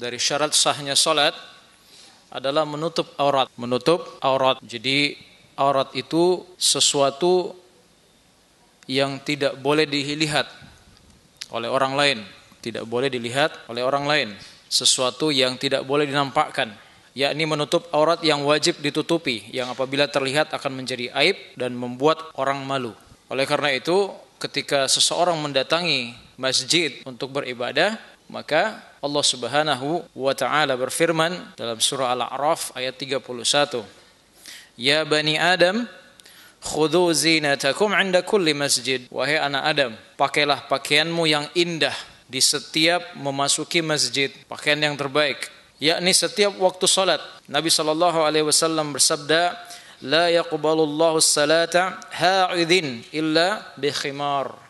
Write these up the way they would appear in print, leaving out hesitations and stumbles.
dari syarat sahnya salat adalah menutup aurat. Menutup aurat. Jadi aurat itu sesuatu yang tidak boleh dilihat oleh orang lain. Tidak boleh dilihat oleh orang lain. Sesuatu yang tidak boleh dinampakkan, yakni menutup aurat yang wajib ditutupi, yang apabila terlihat akan menjadi aib dan membuat orang malu. Oleh karena itu, ketika seseorang mendatangi masjid untuk beribadah, maka Allah Subhanahu wa taala berfirman dalam surah Al-A'raf ayat 31, "Ya bani Adam, khudhu zinatakum 'inda kulli masjid." Wahai anak Adam, pakailah pakaianmu yang indah di setiap memasuki masjid, pakaian yang terbaik, yakni setiap waktu salat. Nabi sallallahu alaihi wasallam bersabda, "La yaqbalullahu as-salata ha'idhin illa bi khimar."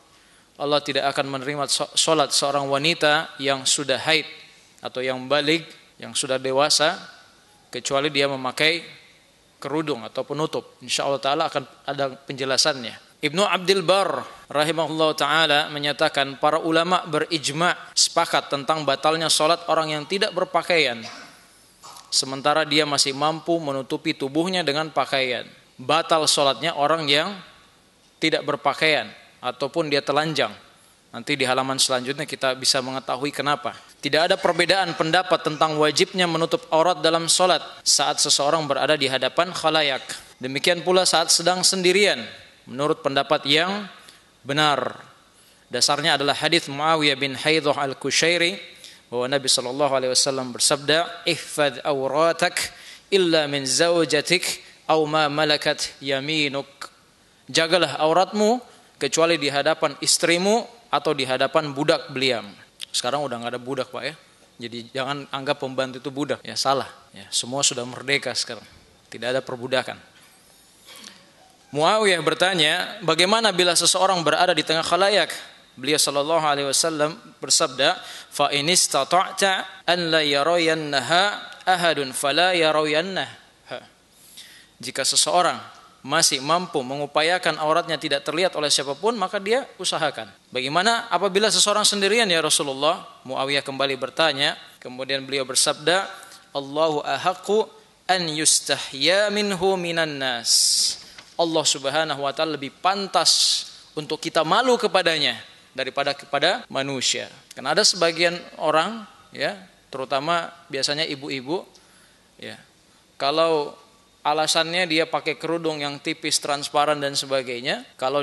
Allah tidak akan menerima salat seorang wanita yang sudah haid atau yang baligh, yang sudah dewasa, kecuali dia memakai kerudung atau penutup. Insyaallah taala akan ada penjelasannya. Ibnu Abdul Bar rahimahullah ta'ala menyatakan para ulama berijma' sepakat tentang batalnya salat orang yang tidak berpakaian sementara dia masih mampu menutupi tubuhnya dengan pakaian. Batal salatnya orang yang tidak berpakaian ataupun dia telanjang. Nanti di halaman selanjutnya kita bisa mengetahui kenapa. Tidak ada perbedaan pendapat tentang wajibnya menutup aurat dalam salat saat seseorang berada di hadapan khalayak. Demikian pula saat sedang sendirian. Menurut pendapat yang benar, dasarnya adalah hadis Muawiyah bin Haidhah al-Kushairi bahwa Nabi sallallahu alaihi wasallam bersabda, "Ihfadz auratak illa min zawjatik aw ma malakat yaminuk." Jagalah auratmu kecuali di hadapan istrimu atau di hadapan budak beliam. Sekarang udah enggak ada budak, Pak ya. Jadi jangan anggap pembantu itu budak. Ya salah. Ya, semua sudah merdeka sekarang. Tidak ada perbudakan. Muawiyah bertanya, bagaimana bila seseorang berada di tengah khalayak? Beliau sallallahu alaihi wasallam bersabda, "Fa in istata'ta an la yarayannaha ahadun fala yarayannaha." Jika seseorang masih mampu mengupayakan auratnya tidak terlihat oleh siapapun, maka dia usahakan. Bagaimana apabila seseorang sendirian ya Rasulullah? Muawiyah kembali bertanya, kemudian beliau bersabda, "Allahu ahaqqu an yustahya minhu minan nas." Allah Subhanahu wa taala lebih pantas untuk kita malu kepadanya daripada kepada manusia. Karena ada sebagian orang ya, terutama biasanya ibu-ibu ya. Kalau alasannya dia pakai kerudung yang tipis, transparan dan sebagainya, kalau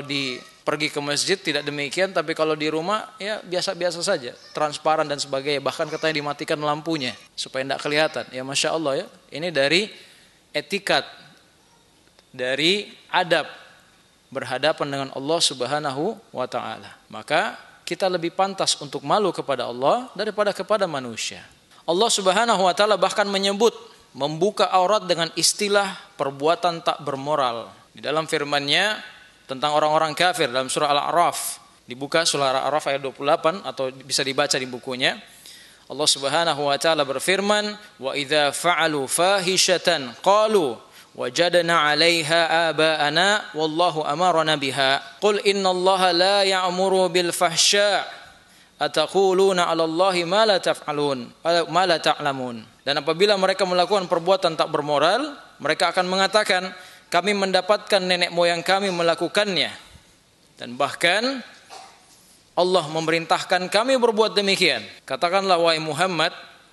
pergi ke masjid tidak demikian, tapi kalau di rumah ya biasa-biasa saja, transparan dan sebagainya, bahkan katanya dimatikan lampunya supaya tidak kelihatan. Ya Masya Allah ya, ini dari etikat, dari adab berhadapan dengan Allah Subhanahu wa taala. Maka kita lebih pantas untuk malu kepada Allah daripada kepada manusia. Allah Subhanahu wa taala bahkan menyebut membuka aurat dengan istilah perbuatan tak bermoral. Di dalam firman-Nya tentang orang-orang kafir dalam surah Al-A'raf, dibuka surah Al-A'raf ayat 28 atau bisa dibaca di bukunya. Allah Subhanahu wa taala berfirman, "Wa idza fa'alu fahishatan qalu wajadna 'alaiha aba'ana wallahu amarna biha qul innallaha la ya'muru bil fahsya' ataquluna 'alallahi ma la taf'alun ma la ta'lamun." Dan apabila mereka melakukan perbuatan tak bermoral, mereka akan mengatakan, kami mendapatkan nenek moyang kami melakukannya, dan bahkan Allah memerintahkan kami berbuat demikian. Katakanlah wahai Muhammad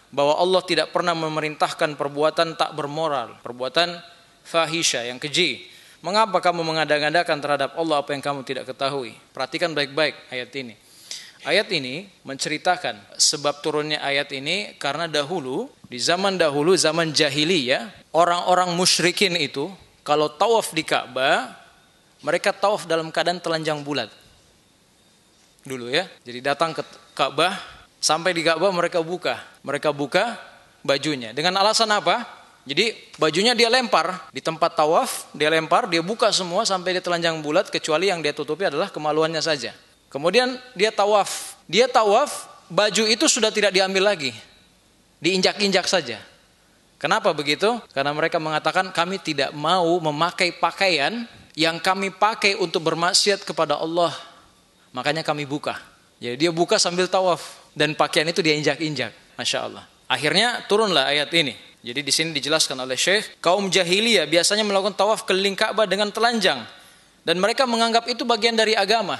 bahwa Allah tidak pernah memerintahkan perbuatan tak bermoral, perbuatan fahisha yang keji. Mengapa kamu mengada-ngadakan terhadap Allah apa yang kamu tidak ketahui? Perhatikan baik-baik ayat ini. Ayat ini menceritakan sebab turunnya ayat ini karena dahulu, di zaman dahulu, zaman jahiliyah, orang-orang musyrikin itu kalau tawaf di Ka'bah, mereka tawaf dalam keadaan telanjang bulat. Dulu ya. Jadi datang ke Ka'bah, sampai di Ka'bah mereka buka bajunya. Dengan alasan apa? Jadi bajunya dia lempar di tempat tawaf, dia lempar, dia buka semua sampai dia telanjang bulat, kecuali yang dia tutupi adalah kemaluannya saja. Kemudian dia tawaf, baju itu sudah tidak diambil lagi, diinjak-injak saja. Kenapa begitu? Karena mereka mengatakan kami tidak mau memakai pakaian yang kami pakai untuk bermaksiat kepada Allah, makanya kami buka. Jadi dia buka sambil tawaf dan pakaian itu dia injak-injak, Masya Allah. Akhirnya turunlah ayat ini. Jadi di sini dijelaskan oleh Syekh, kaum jahiliyah biasanya melakukan tawaf keliling Ka'bah dengan telanjang dan mereka menganggap itu bagian dari agama.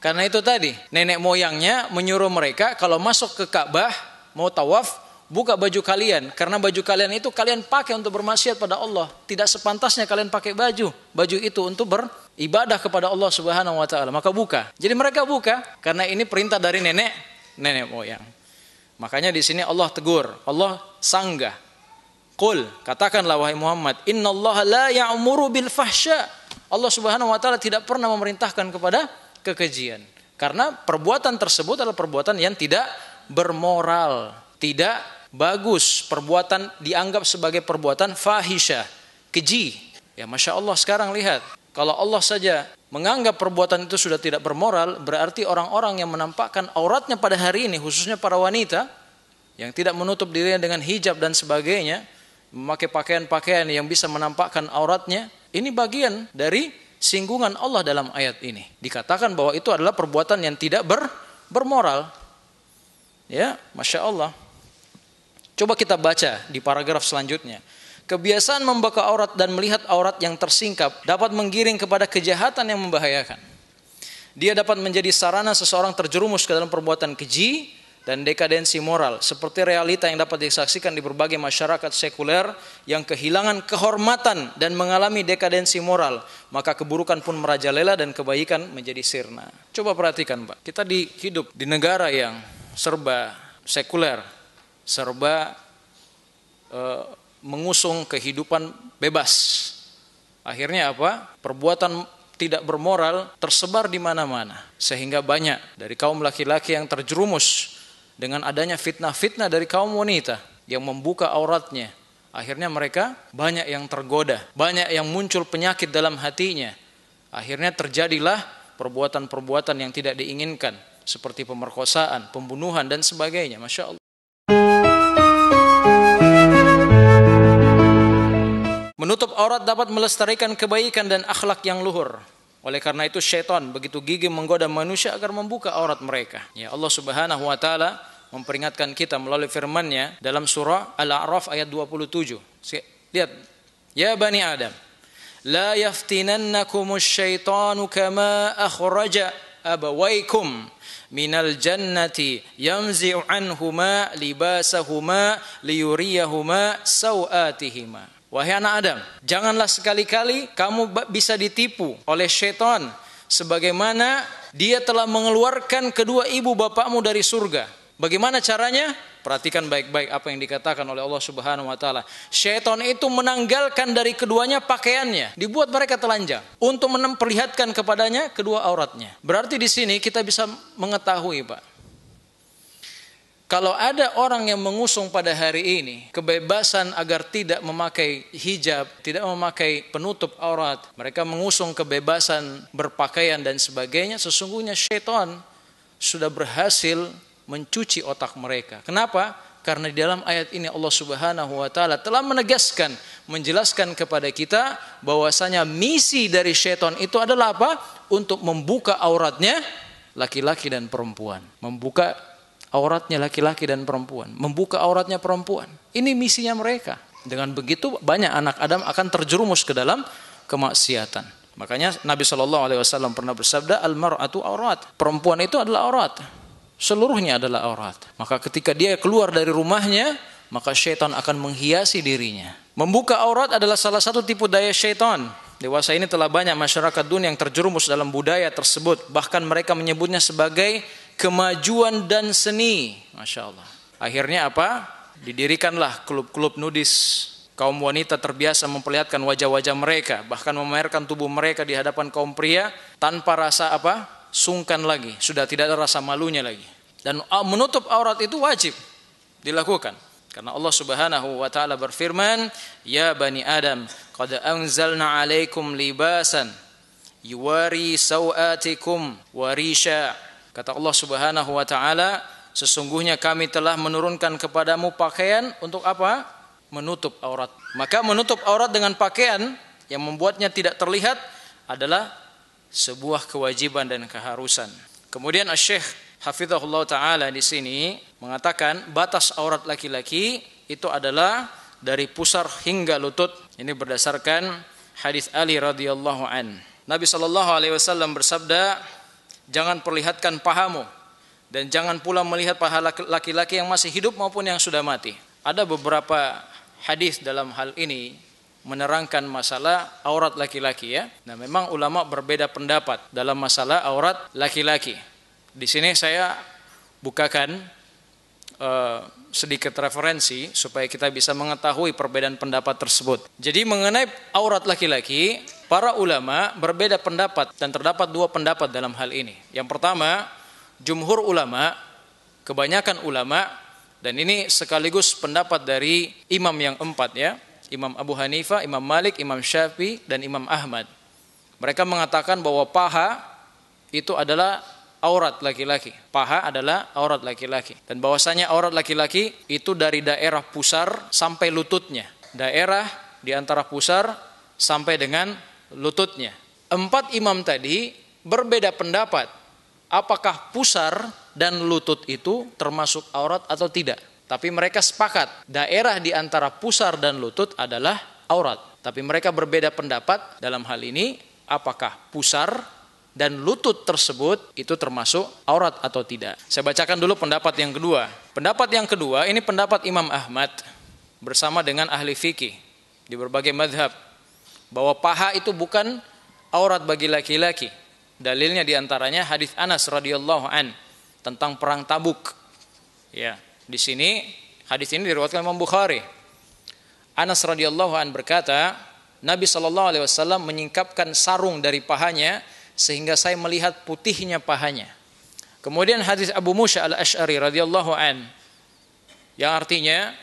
Karena itu tadi, nenek moyangnya menyuruh mereka kalau masuk ke Ka'bah mau tawaf, buka baju kalian, karena baju kalian itu kalian pakai untuk bermaksiat pada Allah. Tidak sepantasnya kalian pakai baju itu untuk beribadah kepada Allah Subhanahu wa taala. Maka buka. Jadi mereka buka karena ini perintah dari nenek moyang. Makanya di sini Allah tegur, Allah sanggah. Qul, katakanlah wahai Muhammad, innallaha la ya'muru bil fahsya. Allah Subhanahu wa taala tidak pernah memerintahkan kepada kekejian. Karena perbuatan tersebut adalah perbuatan yang tidak bermoral, tidak bagus, perbuatan dianggap sebagai perbuatan fahisyah, keji. Ya Masya Allah, sekarang lihat, kalau Allah saja menganggap perbuatan itu sudah tidak bermoral, berarti orang-orang yang menampakkan auratnya pada hari ini, khususnya para wanita yang tidak menutup dirinya dengan hijab dan sebagainya, memakai pakaian-pakaian yang bisa menampakkan auratnya, ini bagian dari singgungan Allah dalam ayat ini. Dikatakan bahwa itu adalah perbuatan yang tidak bermoral. Ya, Masya Allah. Coba kita baca di paragraf selanjutnya. Kebiasaan membuka aurat dan melihat aurat yang tersingkap dapat menggiring kepada kejahatan yang membahayakan. Dia dapat menjadi sarana seseorang terjerumus ke dalam perbuatan keji dan dekadensi moral, seperti realita yang dapat disaksikan di berbagai masyarakat sekuler yang kehilangan kehormatan dan mengalami dekadensi moral, maka keburukan pun merajalela dan kebaikan menjadi sirna. Coba perhatikan Pak, kita hidup di negara yang serba sekuler, serba mengusung kehidupan bebas. Akhirnya apa? Perbuatan tidak bermoral tersebar di mana-mana, sehingga banyak dari kaum laki-laki yang terjerumus dengan adanya fitnah-fitnah dari kaum wanita yang membuka auratnya. Akhirnya mereka banyak yang tergoda, banyak yang muncul penyakit dalam hatinya. Akhirnya terjadilah perbuatan-perbuatan yang tidak diinginkan, seperti pemerkosaan, pembunuhan dan sebagainya. Masya Allah. Menutup aurat dapat melestarikan kebaikan dan akhlak yang luhur. Oleh karena itu syaitan begitu gigih menggoda manusia agar membuka aurat mereka. Ya, Allah Subhanahu wa taala memperingatkan kita melalui firman-Nya dalam surah Al-A'raf ayat 27. Lihat, ya bani Adam, la yaftinannakumus syaitanu kama akhraja abawaykum minal jannati yamzi'u anhuma libasahuma liyuriyahuma sawatihima. Wahai anak Adam, janganlah sekali-kali kamu bisa ditipu oleh syaitan sebagaimana dia telah mengeluarkan kedua ibu bapakmu dari surga. Bagaimana caranya? Perhatikan baik-baik apa yang dikatakan oleh Allah Subhanahu wa taala. Syaitan itu menanggalkan dari keduanya pakaiannya, dibuat mereka telanjang untuk memperlihatkan kepadanya kedua auratnya. Berarti di sini kita bisa mengetahui, Pak, kalau ada orang yang mengusung pada hari ini kebebasan agar tidak memakai hijab, tidak memakai penutup aurat, mereka mengusung kebebasan berpakaian dan sebagainya, sesungguhnya syaitan sudah berhasil mencuci otak mereka. Kenapa? Karena di dalam ayat ini Allah Subhanahu wa taala telah menegaskan, menjelaskan kepada kita bahwasanya misi dari syaitan itu adalah apa? Untuk membuka auratnya laki-laki dan perempuan. Membuka auratnya laki-laki dan perempuan, membuka auratnya perempuan. Ini misinya mereka. Dengan begitu banyak anak Adam akan terjerumus ke dalam kemaksiatan. Makanya Nabi SAW pernah bersabda, al-mar'atu aurat. Perempuan itu adalah aurat. Seluruhnya adalah aurat. Maka ketika dia keluar dari rumahnya, maka syaitan akan menghiasi dirinya. Membuka aurat adalah salah satu tipu daya syaitan. Dewasa ini telah banyak masyarakat dunia yang terjerumus dalam budaya tersebut. Bahkan mereka menyebutnya sebagai kemajuan dan seni. Masya Allah. Akhirnya apa? Didirikanlah klub-klub nudis. Kaum wanita terbiasa memperlihatkan wajah-wajah mereka, bahkan memamerkan tubuh mereka di hadapan kaum pria tanpa rasa apa? Sungkan lagi. Sudah tidak ada rasa malunya lagi. Dan menutup aurat itu wajib dilakukan. Karena Allah Subhanahu wa taala berfirman, "Ya bani Adam, qad anzalna 'alaikum libasan yuwari sawatikum warisha." Kata Allah Subhanahu wa taala, sesungguhnya kami telah menurunkan kepadamu pakaian untuk apa? Menutup aurat. Maka menutup aurat dengan pakaian yang membuatnya tidak terlihat adalah sebuah kewajiban dan keharusan. Kemudian Syekh hafizahullah taala di sini mengatakan batas aurat laki-laki itu adalah dari pusar hingga lutut. Ini berdasarkan hadis Ali radhiyallahu an. Nabi sallallahu alaihi wasallam bersabda, "Jangan perlihatkan pahamu dan jangan pula melihat paha laki-laki yang masih hidup maupun yang sudah mati." Ada beberapa hadis dalam hal ini menerangkan masalah aurat laki-laki ya. Nah, memang ulama berbeda pendapat dalam masalah aurat laki-laki. Di sini saya bukakan sedikit referensi supaya kita bisa mengetahui perbedaan pendapat tersebut. Jadi mengenai aurat laki-laki, para ulama berbeda pendapat dan terdapat dua pendapat dalam hal ini. Yang pertama, jumhur ulama, kebanyakan ulama, dan ini sekaligus pendapat dari imam yang empat ya, Imam Abu Hanifah, Imam Malik, Imam Syafi'i, dan Imam Ahmad. Mereka mengatakan bahwa paha itu adalah aurat laki-laki. Paha adalah aurat laki-laki. Dan bahwasanya aurat laki-laki itu dari daerah pusar sampai lututnya. Daerah di antara pusar sampai dengan lututnya. Empat imam tadi berbeda pendapat. Apakah pusar dan lutut itu termasuk aurat atau tidak? Tapi mereka sepakat. Daerah di antara pusar dan lutut adalah aurat. Tapi mereka berbeda pendapat dalam hal ini. Apakah pusar dan lutut tersebut itu termasuk aurat atau tidak. Saya bacakan dulu pendapat yang kedua. Pendapat yang kedua ini pendapat Imam Ahmad bersama dengan ahli fikih di berbagai mazhab bahwa paha itu bukan aurat bagi laki-laki. Dalilnya diantaranya hadis Anas radhiyallahu an tentang perang Tabuk. Ya, di sini hadis ini diriwayatkan Imam Bukhari. Anas radhiyallahu an berkata, Nabi sallallahu alaihi wasallam menyingkapkan sarung dari pahanya sehingga saya melihat putihnya pahanya. Kemudian hadis Abu Musa al-Asy'ari radhiyallahu an yang artinya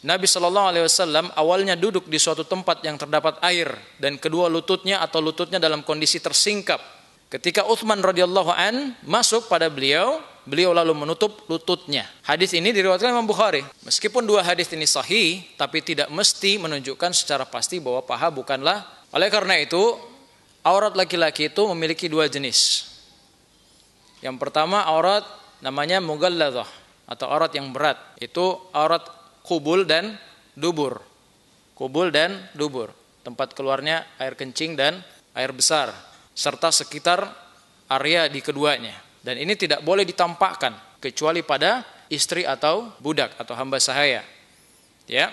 Nabi sallallahu alaihi wasallam awalnya duduk di suatu tempat yang terdapat air dan kedua lututnya atau lututnya dalam kondisi tersingkap. Ketika Utsman radhiyallahu an masuk pada beliau lalu menutup lututnya. Hadis ini diriwayatkan Imam Bukhari. Meskipun dua hadis ini sahih, tapi tidak mesti menunjukkan secara pasti bahwa paha bukanlah. Oleh karena itu, aurat laki-laki itu memiliki dua jenis. Yang pertama aurat namanya mughalladhah atau aurat yang berat. Itu aurat kubul dan dubur. Kubul dan dubur. Tempat keluarnya air kencing dan air besar. Serta sekitar area di keduanya. Dan ini tidak boleh ditampakkan kecuali pada istri atau budak atau hamba sahaya. Ya.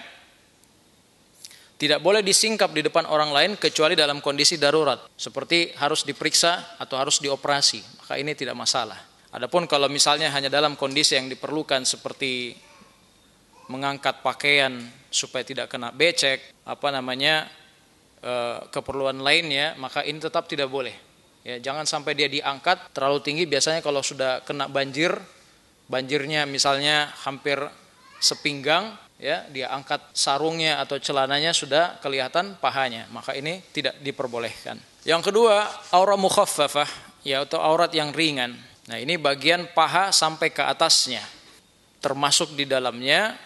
Tidak boleh disingkap di depan orang lain kecuali dalam kondisi darurat, seperti harus diperiksa atau harus dioperasi, maka ini tidak masalah. Adapun kalau misalnya hanya dalam kondisi yang diperlukan seperti mengangkat pakaian supaya tidak kena becek, keperluan lainnya, maka ini tetap tidak boleh. Ya, jangan sampai dia diangkat terlalu tinggi. Biasanya kalau sudah kena banjirnya misalnya hampir sepinggang, ya, dia angkat sarungnya atau celananya sudah kelihatan pahanya, maka ini tidak diperbolehkan. Yang kedua, aurat mukhaffafah, yaitu aurat yang ringan. Nah, ini bagian paha sampai ke atasnya. Termasuk di dalamnya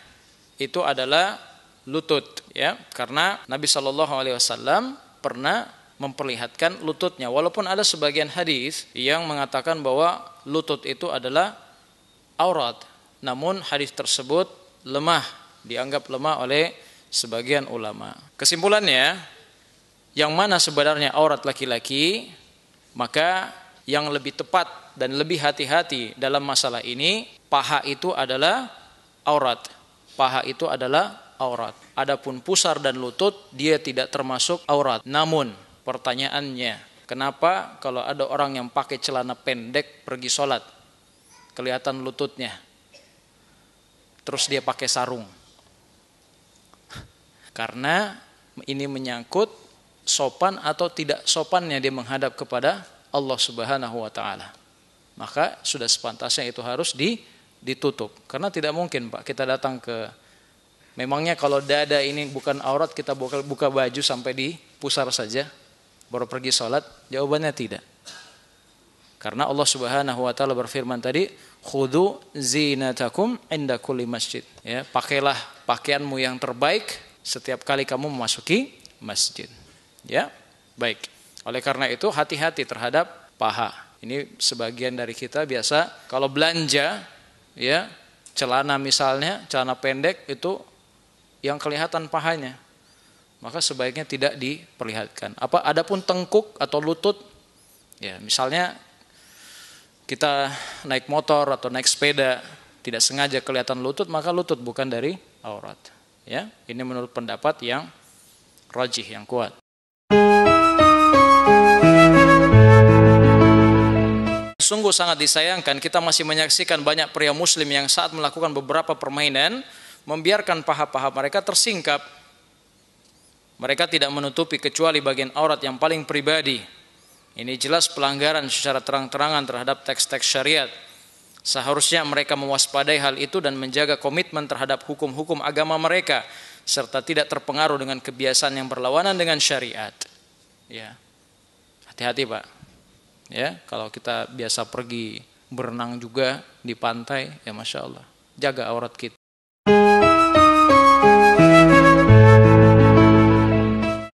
itu adalah lutut, ya. Karena Nabi sallallahu alaihi wasallam pernah memperlihatkan lututnya, walaupun ada sebagian hadis yang mengatakan bahwa lutut itu adalah aurat. Namun hadis tersebut lemah, dianggap lemah oleh sebagian ulama. Kesimpulannya, yang mana sebenarnya aurat laki-laki, maka yang lebih tepat dan lebih hati-hati dalam masalah ini, paha itu adalah aurat. Paha itu adalah aurat. Adapun pusar dan lutut, dia tidak termasuk aurat. Namun, pertanyaannya, kenapa kalau ada orang yang pakai celana pendek pergi sholat, kelihatan lututnya, terus dia pakai sarung? Karena ini menyangkut sopan atau tidak sopannya dia menghadap kepada Allah Subhanahu wa taala. Maka sudah sepantasnya itu harus ditutup. Karena tidak mungkin, Pak, kita datang ke, memangnya kalau dada ini bukan aurat kita buka baju sampai di pusar saja baru pergi sholat? Jawabannya tidak. Karena Allah Subhanahu wa taala berfirman tadi, khudhu zinatakum inda kulli masjid. Ya, pakailah pakaianmu yang terbaik setiap kali kamu memasuki masjid. Ya, baik. Oleh karena itu hati-hati terhadap paha. Ini sebagian dari kita biasa kalau belanja, ya, celana misalnya, celana pendek itu yang kelihatan pahanya, maka sebaiknya tidak diperlihatkan. Adapun tengkuk atau lutut, ya, misalnya kita naik motor atau naik sepeda tidak sengaja kelihatan lutut, maka lutut bukan dari aurat. Ya, ini menurut pendapat yang rajih, yang kuat. Sungguh sangat disayangkan kita masih menyaksikan banyak pria muslim yang saat melakukan beberapa permainan membiarkan paha-paha mereka tersingkap. Mereka tidak menutupi kecuali bagian aurat yang paling pribadi. Ini jelas pelanggaran secara terang-terangan terhadap teks-teks syariat. Seharusnya mereka mewaspadai hal itu dan menjaga komitmen terhadap hukum-hukum agama mereka serta tidak terpengaruh dengan kebiasaan yang berlawanan dengan syariat. Ya. Hati-hati, Pak. Ya, kalau kita biasa pergi berenang juga di pantai, ya Masya Allah, jaga aurat kita.